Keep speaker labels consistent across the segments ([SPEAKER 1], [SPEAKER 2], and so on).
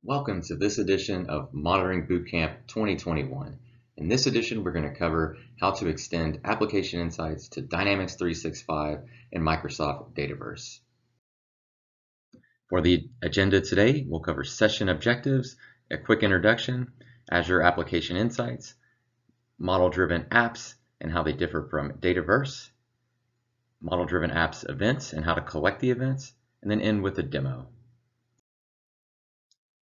[SPEAKER 1] Welcome to this edition of Monitoring Bootcamp 2021. In this edition, we're going to cover how to extend Application Insights to Dynamics 365 and Microsoft Dataverse. For the agenda today, we'll cover session objectives, a quick introduction, Azure Application Insights, model-driven apps and how they differ from Dataverse, model-driven apps events and how to collect the events, and then end with a demo.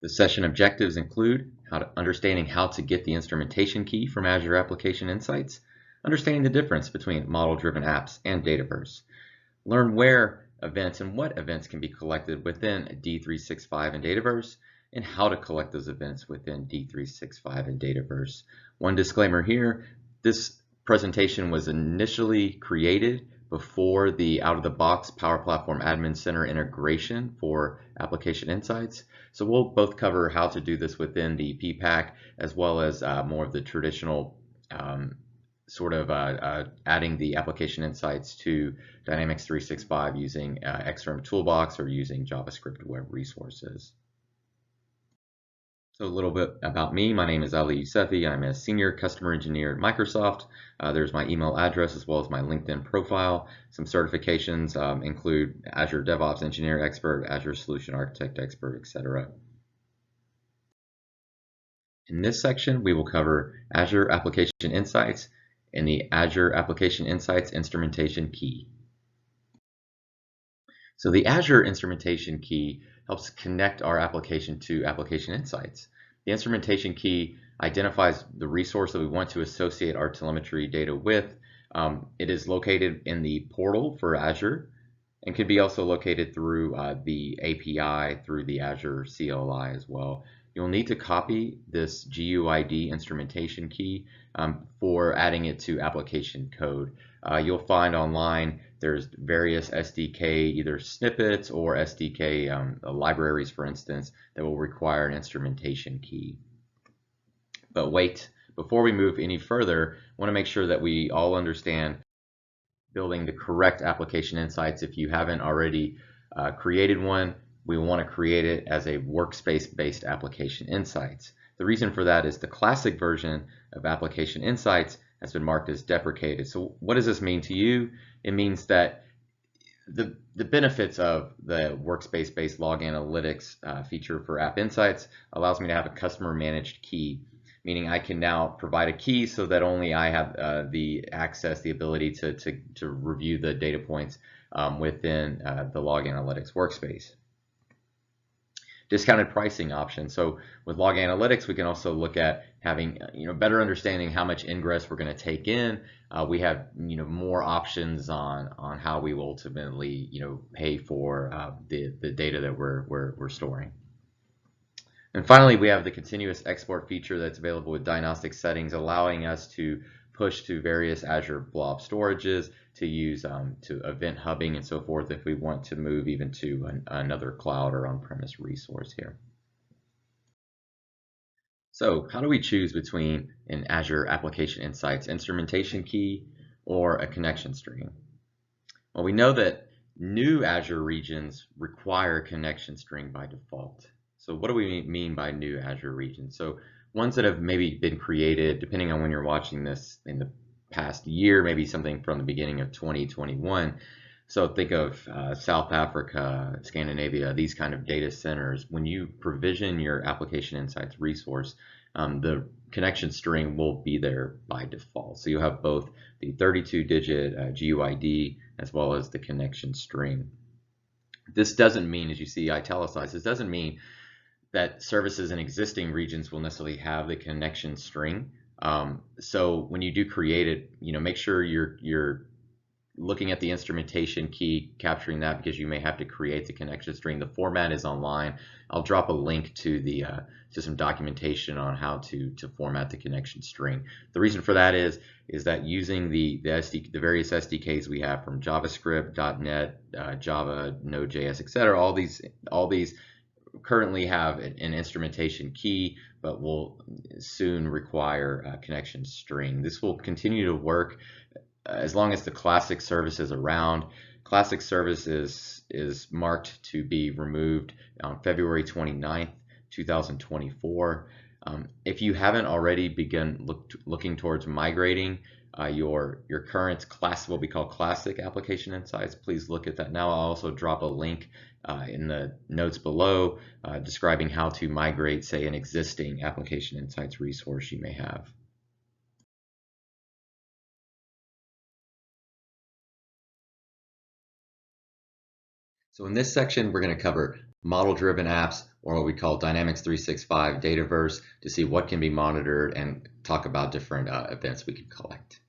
[SPEAKER 1] The session objectives include understanding how to get the instrumentation key from Azure Application Insights, understanding the difference between model-driven apps and Dataverse, learn where events and what events can be collected within D365 and Dataverse, and how to collect those events within D365 and Dataverse. One disclaimer here, this presentation was initially created before the out-of-the-box Power Platform Admin Center integration for Application Insights. So we'll both cover how to do this within the PPAC as well as more of the traditional adding the Application Insights to Dynamics 365 using XRM Toolbox or using JavaScript web resources. So a little bit about me. My name is Ali Yousefi. I'm a senior customer engineer at Microsoft. There's my email address as well as my LinkedIn profile. Some certifications include Azure DevOps Engineer Expert, Azure Solution Architect Expert, etc. In this section, we will cover Azure Application Insights and the Azure Application Insights Instrumentation Key. So the Azure Instrumentation Key helps connect our application to Application Insights. The instrumentation key identifies the resource that we want to associate our telemetry data with. It is located in the portal for Azure and can be also located through the API through the Azure CLI as well. You'll need to copy this GUID instrumentation key for adding it to application code. You'll find online there's various SDK, either snippets or SDK libraries, for instance, that will require an instrumentation key. But wait, before we move any further, I want to make sure that we all understand building the correct application insights. If you haven't already created one, we want to create it as a workspace-based application insights. The reason for that is the classic version of application insights has been marked as deprecated. So what does this mean to you? It means that the benefits of the workspace-based log analytics feature for App Insights allows me to have a customer managed key, meaning I can now provide a key so that only I have the access, the ability to review the data points within the log analytics workspace. Discounted pricing option. So with log analytics, we can also look at having better understanding how much ingress we're going to take in. We have more options on how we will ultimately pay for the data that we're storing. And finally, we have the continuous export feature that's available with diagnostic settings, allowing us to push to various Azure blob storages, to use to event hubbing and so forth if we want to move even to another cloud or on-premise resource here. So how do we choose between an Azure Application Insights instrumentation key or a connection string? Well, we know that new Azure regions require a connection string by default. So what do we mean by new Azure regions? So ones that have maybe been created, depending on when you're watching this, in the past year, maybe something from the beginning of 2021. So think of South Africa, Scandinavia, these kind of data centers. When you provision your Application Insights resource, the connection string will be there by default. So you'll have both the 32-digit GUID as well as the connection string. This doesn't mean, as you see italicized, this doesn't mean that services in existing regions will necessarily have the connection string. So when you do create it, make sure you're looking at the instrumentation key, capturing that, because you may have to create the connection string. The format is online. I'll drop a link to the to some documentation on how to format the connection string. The reason for that is that using the various SDKs we have from JavaScript, .NET, Java, Node.js, etc. All these currently have an instrumentation key, but will soon require a connection string. This will continue to work as long as the classic service is around. Classic service is marked to be removed on February 29th, 2024. If you haven't already begun looking towards migrating your current class, what we call classic application insights, please look at that now. I'll also drop a link in the notes below describing how to migrate, say, an existing application insights resource you may have. So in this section, we're going to cover model-driven apps, or what we call Dynamics 365 Dataverse, to see what can be monitored and talk about different events we can collect.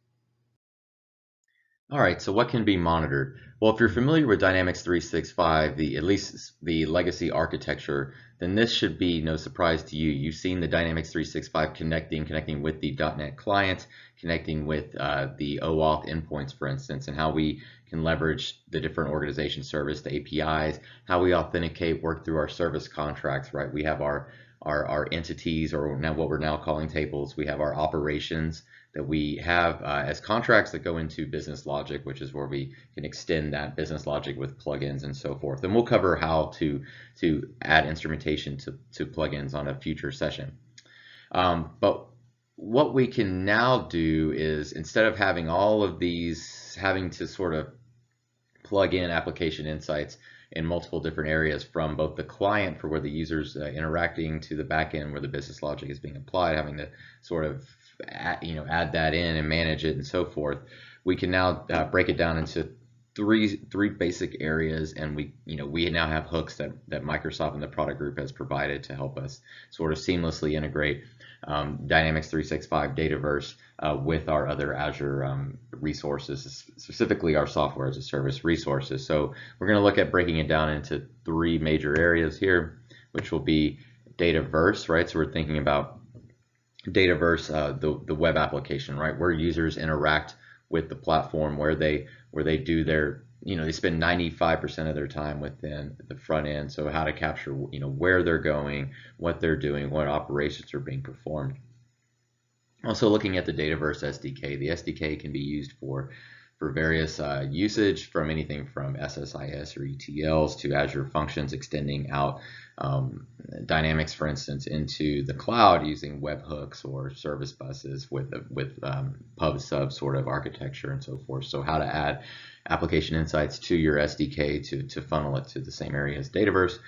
[SPEAKER 1] All right, so what can be monitored? Well, if you're familiar with Dynamics 365, at least the legacy architecture, then this should be no surprise to you. You've seen the Dynamics 365 connecting with the .NET client, connecting with the OAuth endpoints, for instance, and how we can leverage the different organization service, the APIs, how we authenticate, work through our service contracts, right? We have our entities, or now what we're now calling tables. We have our operations that we have as contracts that go into business logic, which is where we can extend that business logic with plugins and so forth. And we'll cover how to add instrumentation to plugins on a future session. But what we can now do is, instead of having all of these, having to sort of plug in application insights in multiple different areas, from both the client for where the user's interacting to the back end where the business logic is being applied, having to sort of add that in and manage it and so forth, we can now break it down into three basic areas, and we now have hooks that Microsoft and the product group has provided to help us sort of seamlessly integrate Dynamics 365 Dataverse with our other Azure resources, specifically our software as a service resources. So we're going to look at breaking it down into three major areas here, which will be Dataverse, right? So we're thinking about Dataverse, the web application, right, where users interact with the platform, where they do their, they spend 95% of their time within the front end. So how to capture, where they're going, what they're doing, what operations are being performed. Also looking at the Dataverse SDK. The SDK can be used for various usage, from anything from SSIS or ETLs to Azure functions, extending out Dynamics, for instance, into the cloud using webhooks or service buses with pub sub sort of architecture and so forth. So how to add application insights to your SDK to funnel it to the same area as Dataverse.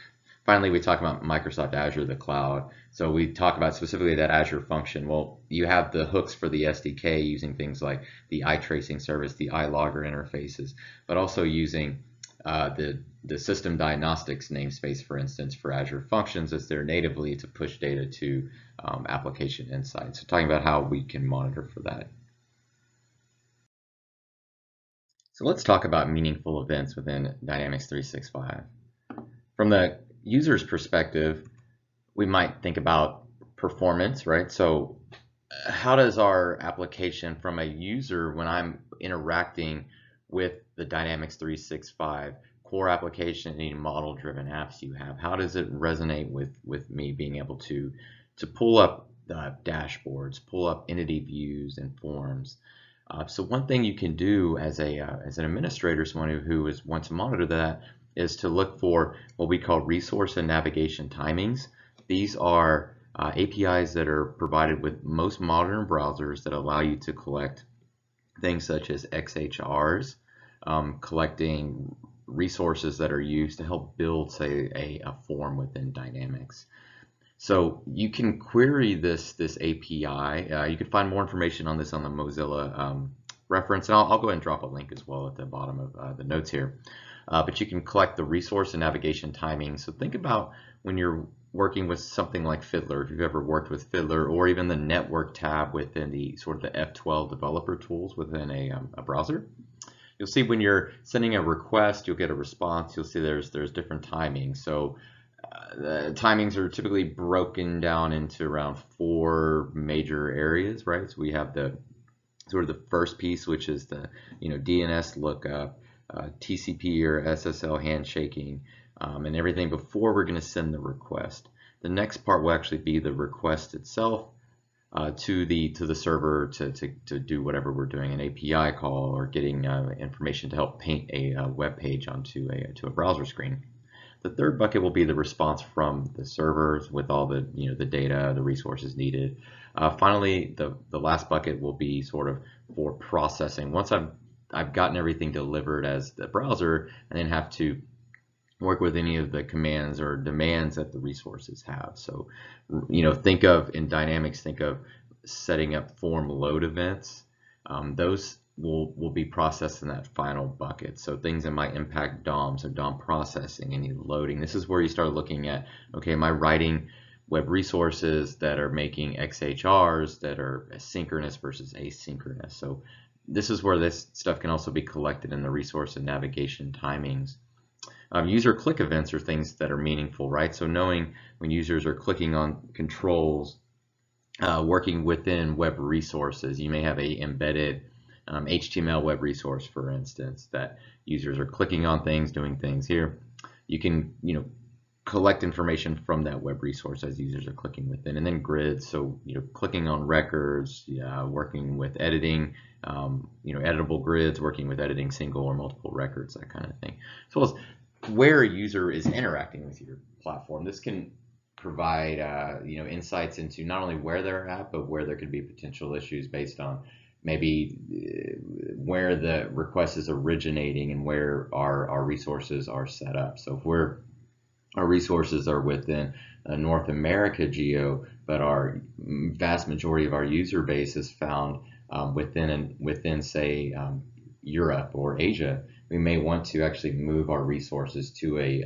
[SPEAKER 1] Finally, we talk about Microsoft Azure, the cloud. So we talk about specifically that Azure function. Well, you have the hooks for the SDK using things like the eye tracing service, the iLogger interfaces, but also using the system diagnostics namespace, for instance, for Azure functions as they're natively to push data to application insights. So talking about how we can monitor for that. So let's talk about meaningful events within Dynamics 365. From the user's perspective, we might think about performance, right? So how does our application, from a user, when I'm interacting with the Dynamics 365 core application, any model-driven apps you have, how does it resonate with me being able to pull up dashboards, pull up entity views and forms? So one thing you can do as an administrator, someone who wants to monitor that, is to look for what we call resource and navigation timings. These are APIs that are provided with most modern browsers that allow you to collect things such as XHRs, collecting resources that are used to help build, say, a form within Dynamics. So you can query this API. You can find more information on this on the Mozilla reference, and I'll go ahead and drop a link as well at the bottom of the notes here. But you can collect the resource and navigation timing. So think about when you're working with something like Fiddler, if you've ever worked with Fiddler, or even the network tab within the sort of the F12 developer tools within a browser. You'll see when you're sending a request, you'll get a response. You'll see there's different timings. So the timings are typically broken down into around 4 major areas, right? So we have the sort of the first piece, which is the DNS lookup, TCP or SSL handshaking, and everything before we're going to send the request. The next part will actually be the request itself to the server to do whatever we're doing, an API call or getting information to help paint a web page onto a browser screen. The third bucket will be the response from the servers with all the the data, the resources needed. Finally, the last bucket will be sort of for processing. Once I've gotten everything delivered as the browser, and then have to work with any of the commands or demands that the resources have. So, think of in Dynamics, think of setting up form load events. Those will be processed in that final bucket. So things that might impact DOM, so DOM processing, any loading. This is where you start looking at, okay, am I writing web resources that are making XHRs that are synchronous versus asynchronous? So this is where this stuff can also be collected in the resource and navigation timings. User click events are things that are meaningful, right? So knowing when users are clicking on controls, working within web resources, you may have a embedded HTML web resource, for instance, that users are clicking on things, doing things here. You can, collect information from that web resource as users are clicking within, and then grids. So, clicking on records, working with editing, editable grids, working with editing single or multiple records, that kind of thing. As well as where a user is interacting with your platform. This can provide, insights into not only where they're at, but where there could be potential issues based on maybe where the request is originating and where our resources are set up. So if our resources are within a North America geo, but our vast majority of our user base is found within say Europe or Asia, we may want to actually move our resources to a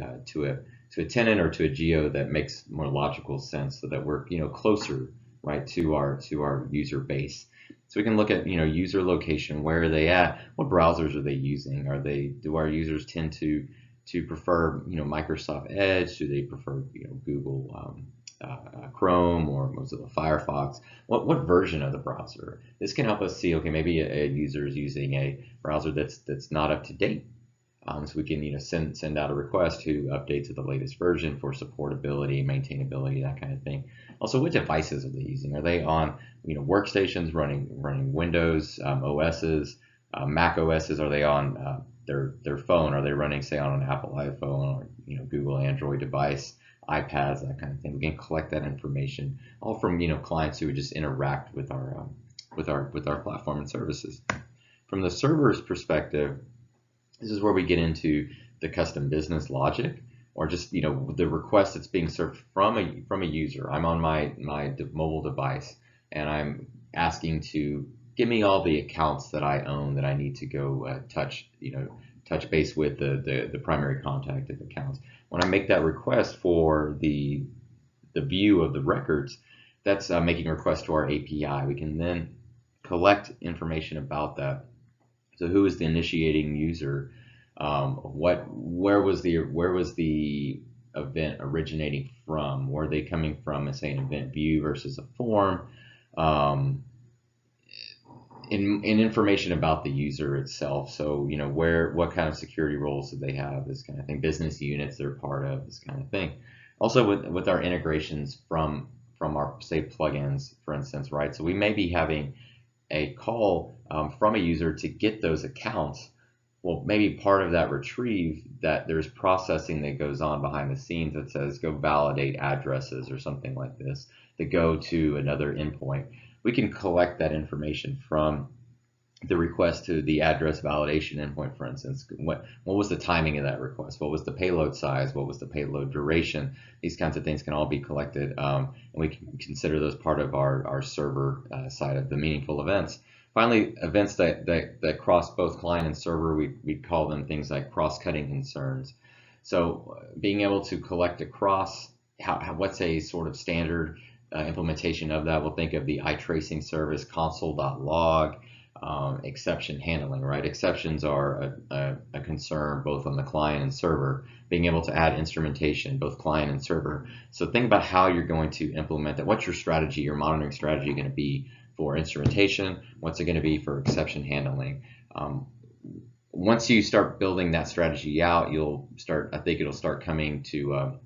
[SPEAKER 1] tenant or to a geo that makes more logical sense, so that we're closer, right, to our user base. So we can look at user location. Where are they at? What browsers are they using? Do our users tend to prefer Microsoft Edge? Do they prefer Google Chrome or Mozilla Firefox? What version of the browser? This can help us see, okay, maybe a user is using a browser that's not up to date. So we can send out a request to update to the latest version for supportability, maintainability, that kind of thing. Also, what devices are they using? Are they on workstations running Windows OSs, Mac OSs? Are they on their phone? Are they running, say, on an Apple iPhone or Google Android device, iPads, that kind of thing? We can collect that information all from clients who would just interact with our platform and services. From the server's perspective, this is where we get into the custom business logic, or just the request that's being served from a user. I'm on my mobile device, and I'm asking to give me all the accounts that I own that I need to go touch base with the primary contact of accounts. When I make that request for the view of the records, that's making a request to our API. We can then collect information about that. So who is the initiating user? Where was the event originating from? Were they coming from, say, an event view versus a form? In information about the user itself. So what kind of security roles do they have? This kind of thing. Business units they're part of. This kind of thing. Also with our integrations from our, say, plugins, for instance, right? So we may be having a call from a user to get those accounts. Well, maybe part of that retrieve, that there's processing that goes on behind the scenes that says go validate addresses or something like this that go to another endpoint. We can collect that information from the request to the address validation endpoint, for instance. What was the timing of that request? What was the payload size? What was the payload duration? These kinds of things can all be collected, and we can consider those part of our server side of the meaningful events. Finally, events that cross both client and server, we call them things like cross-cutting concerns. So being able to collect across, what's a sort of standard implementation of that? We'll think of the iTracing service, console.log, exception handling, right? Exceptions are a concern both on the client and server. Being able to add instrumentation, both client and server. So think about how you're going to implement that. What's your strategy, your monitoring strategy going to be for instrumentation? What's it going to be for exception handling? Once you start building that strategy out, I think it'll start coming to,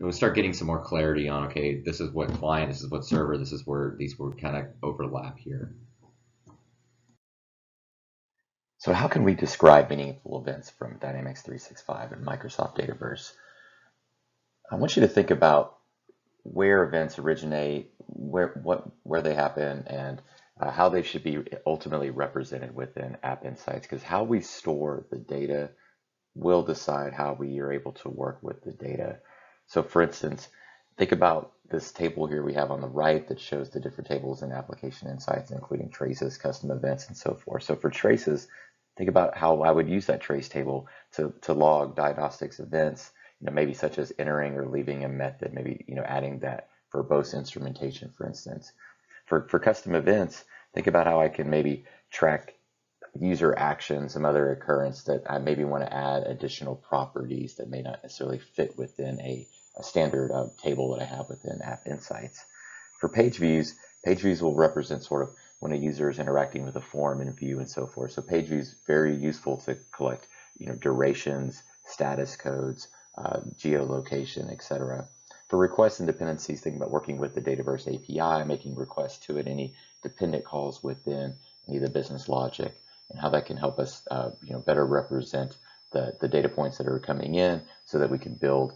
[SPEAKER 1] we'll start getting some more clarity on, okay, this is what client, this is what server, this is where these will kind of overlap here. So how can we describe meaningful events from Dynamics 365 and Microsoft Dataverse? I want you to think about where events originate, where they happen, and how they should be ultimately represented within App Insights. Because how we store the data will decide how we are able to work with the data. So, for instance, think about this table here we have on the right that shows the different tables in Application Insights, including traces, custom events, and so forth. So, for traces, think about how I would use that trace table to log diagnostics events, maybe such as entering or leaving a method, maybe adding that verbose instrumentation, for instance. For custom events, think about how I can maybe track user action, some other occurrence that I maybe want to add additional properties that may not necessarily fit within a standard table that I have within App Insights. For page views will represent sort of when a user is interacting with a form and view and so forth. So page views very useful to collect, durations, status codes, geolocation, etc. For requests and dependencies, think about working with the Dataverse API, making requests to it, any dependent calls within any of the business logic, and how that can help us, better represent the data points that are coming in, so that we can build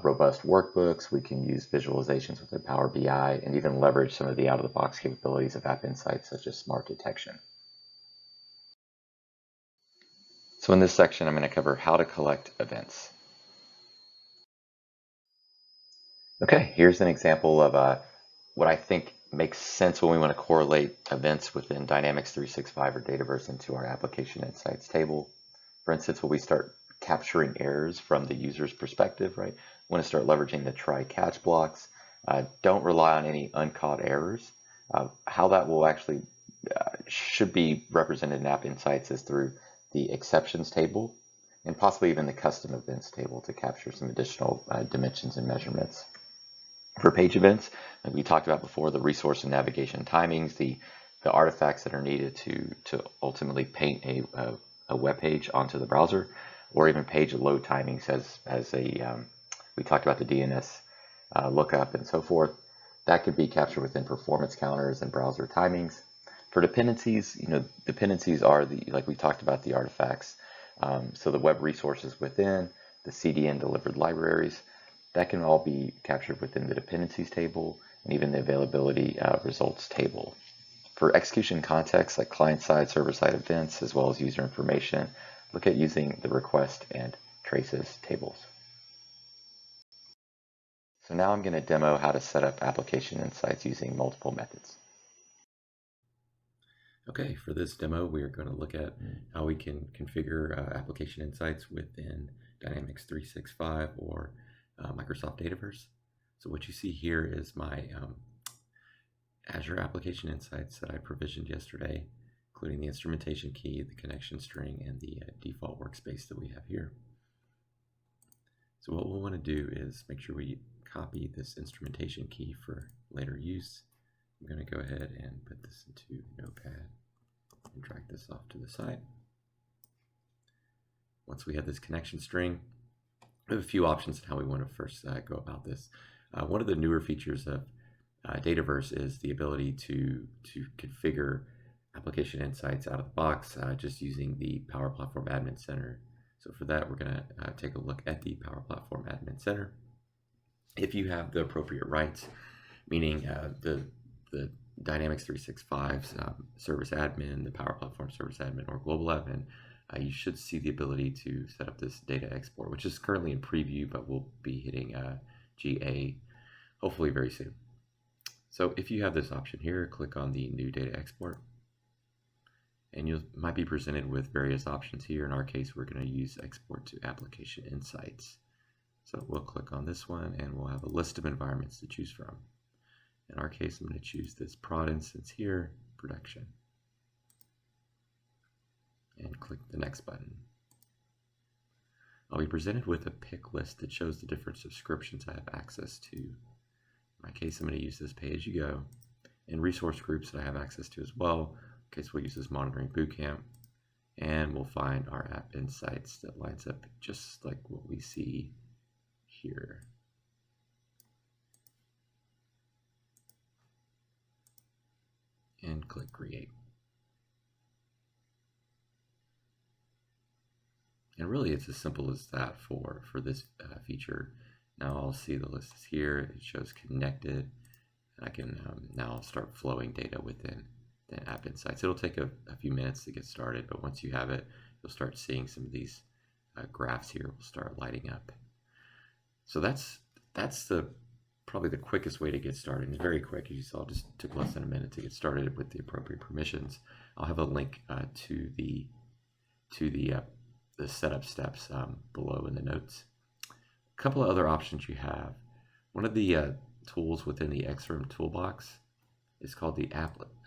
[SPEAKER 1] robust workbooks. We can use visualizations within Power BI, and even leverage some of the out-of-the-box capabilities of App Insights, such as smart detection. So in this section, I'm going to cover how to collect events. Okay, here's an example of what I think makes sense when we want to correlate events within Dynamics 365 or Dataverse into our Application Insights table. For instance, when we start capturing errors from the user's perspective, right? We want to start leveraging the try-catch blocks. Don't rely on any uncaught errors. How that will actually should be represented in App Insights is through the exceptions table, and possibly even the custom events table to capture some additional dimensions and measurements. For page events, like we talked about before, the resource and navigation timings, the artifacts that are needed to ultimately paint a web page onto the browser, or even page load timings as we talked about the DNS lookup and so forth. That could be captured within performance counters and browser timings. For dependencies, dependencies are like we talked about, the artifacts. So the web resources within the CDN delivered libraries, that can all be captured within the dependencies table, and even the availability results table. For execution context, like client-side, server-side events, as well as user information, look at using the request and traces tables. So now I'm going to demo how to set up Application Insights using multiple methods. Okay, for this demo, we are going to look at how we can configure Application Insights within Dynamics 365 or Microsoft Dataverse. So what you see here is my Azure Application Insights that I provisioned yesterday, including the instrumentation key, the connection string, and the default workspace that we have here. So what we'll want to do is make sure we copy this instrumentation key for later use. I'm going to go ahead and put this into Notepad and drag this off to the side. Once we have this connection string, we have a few options on how we want to first go about this. One of the newer features of Dataverse is the ability to configure Application Insights out of the box just using the Power Platform Admin Center. So for that, we're going to take a look at the Power Platform Admin Center. If you have the appropriate rights, meaning the Dynamics 365's service admin, the Power Platform service admin, or global admin, you should see the ability to set up this data export, which is currently in preview, but we'll be hitting GA hopefully very soon. So if you have this option here, click on the new data export, and you might be presented with various options here. In our case, we're going to use export to Application Insights. So we'll click on this one, and we'll have a list of environments to choose from. In our case, I'm going to choose this prod instance here, production, and click the next button. I'll be presented with a pick list that shows the different subscriptions I have access to. In my case, I'm going to use this pay-as-you-go, and resource groups that I have access to as well. In case we'll use this Monitoring Bootcamp, and we'll find our App Insights that lines up just like what we see here. And click Create. And really, it's as simple as that for this feature. Now I'll see the list is here. It shows connected. I can now start flowing data within the App Insights. It'll take a few minutes to get started, but once you have it, you'll start seeing some of these graphs here will start lighting up. So that's probably the quickest way to get started. It's very quick. As you saw, it just took less than a minute to get started with the appropriate permissions. I'll have a link to the setup steps below in the notes. A couple of other options you have. One of the tools within the XRM toolbox is called the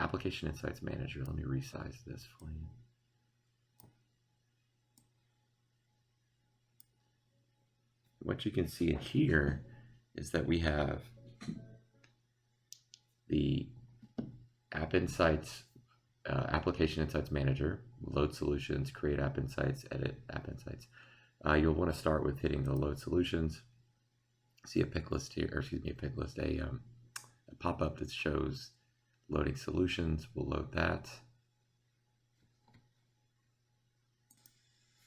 [SPEAKER 1] Application Insights Manager. Let me resize this for you. What you can see in here is that we have the App Insights Application Insights Manager, load solutions, create App Insights, edit App Insights. You'll want to start with hitting the load solutions. See a pick list here, or excuse me, a pop-up that shows loading solutions. We'll load that.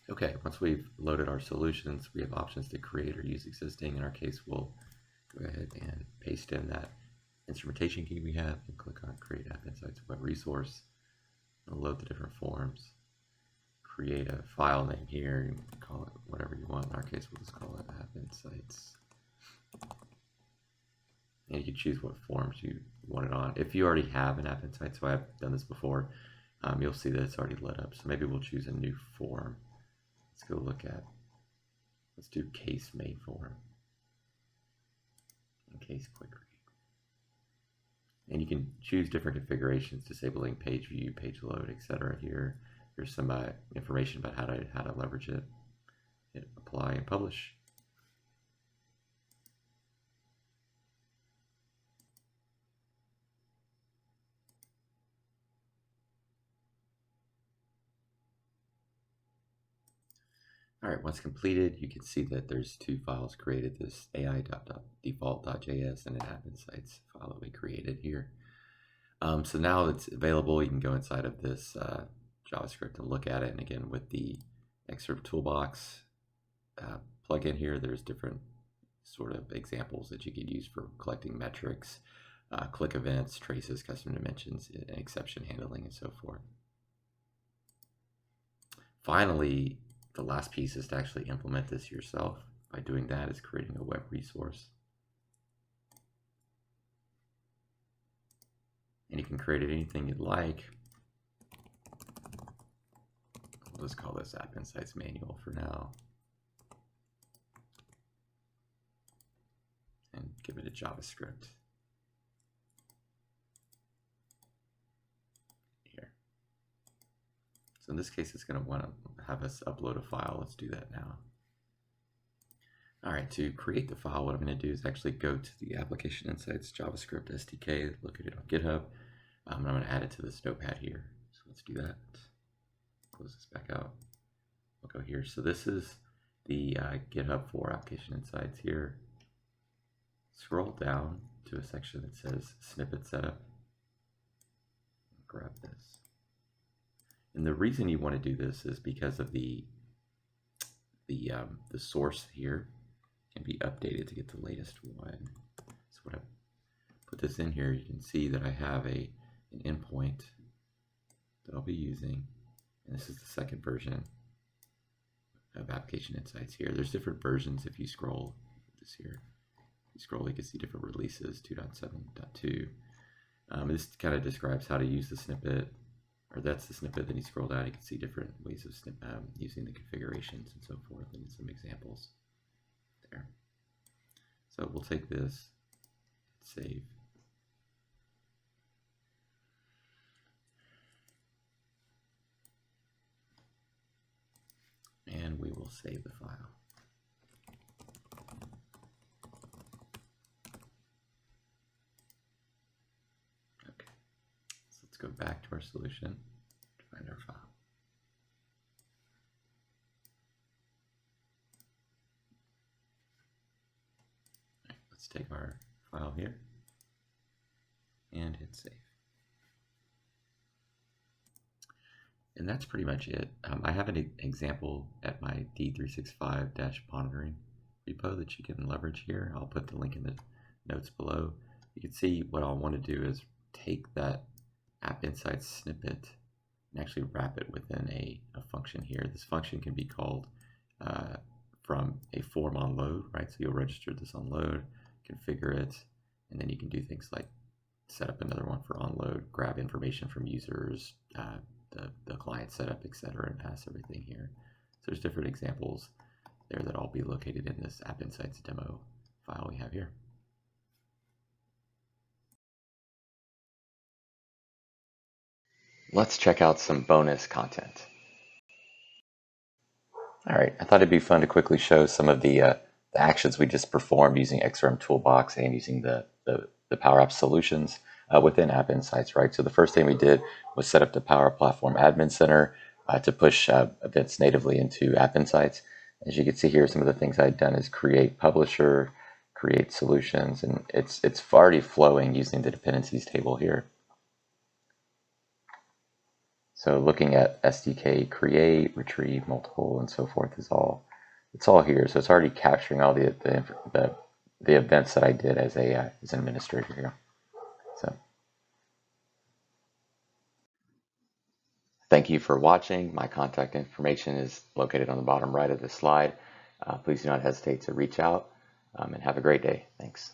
[SPEAKER 1] Okay, once we've loaded our solutions, we have options to create or use existing. In our case, we'll go ahead and paste in that instrumentation key we have and click on Create App Insights Web Resource. I'll load the different forms. Create a file name here and call it whatever you want. In our case, we'll just call it App Insights. And you can choose what forms you want it on. If you already have an App Insight, so I've done this before, you'll see that it's already lit up. So maybe we'll choose a new form. Let's go look at, let's do case made form and case quick read. And you can choose different configurations, disabling page view, page load, etc. Here, there's some information about how to leverage it. Hit apply and publish. All right, once completed, you can see that there's two files created, this ai.default.js and an App Insights file that we created here. So now it's available. You can go inside of this JavaScript and look at it. And again, with the Excerpt Toolbox plugin here, there's different sort of examples that you could use for collecting metrics, click events, traces, custom dimensions, and exception handling, and so forth. Finally, the last piece is to actually implement this yourself. By doing that is creating a web resource. And you can create anything you'd like. We'll just call this App Insights Manual for now. And give it a JavaScript. So in this case, it's going to want to have us upload a file. Let's do that now. All right, to create the file, what I'm going to do is actually go to the Application Insights JavaScript SDK, look at it on GitHub, and I'm going to add it to this notepad here. So let's do that. Close this back out. We'll go here. So this is the GitHub for Application Insights here. Scroll down to a section that says Snippet Setup. Grab this. And the reason you want to do this is because of the source here can be updated to get the latest one. So when I put this in here, you can see that I have an endpoint that I'll be using. And this is the second version of Application Insights here. There's different versions if you scroll this here. If you scroll, you can see different releases, 2.7.2. This kind of describes how to use the snippet. Or that's the snippet. Then you scroll down, you can see different ways of using the configurations and so forth, and some examples there. So we'll take this, save. And we will save the file. Go back to our solution to find our file. All right, let's take our file here and hit save. And that's pretty much it. I have an example at my D365 monitoring repo that you can leverage here. I'll put the link in the notes below. You can see what I'll want to do is take that App Insights snippet and actually wrap it within a function here. This function can be called from a form on load, right? So you'll register this on load, configure it, and then you can do things like set up another one for on load, grab information from users, the client setup, etc., and pass everything here. So there's different examples there that all be located in this App Insights demo file we have here. Let's check out some bonus content. All right, I thought it'd be fun to quickly show some of the actions we just performed using XRM Toolbox and using the Power Apps solutions within App Insights, right? So the first thing we did was set up the Power Platform Admin Center to push events natively into App Insights. As you can see here, some of the things I'd done is create publisher, create solutions, and it's already flowing using the dependencies table here. So looking at SDK create, retrieve, multiple, and so forth is it's all here. So it's already capturing all the events that I did as an administrator here. So thank you for watching. My contact information is located on the bottom right of this slide. Please do not hesitate to reach out and have a great day. Thanks.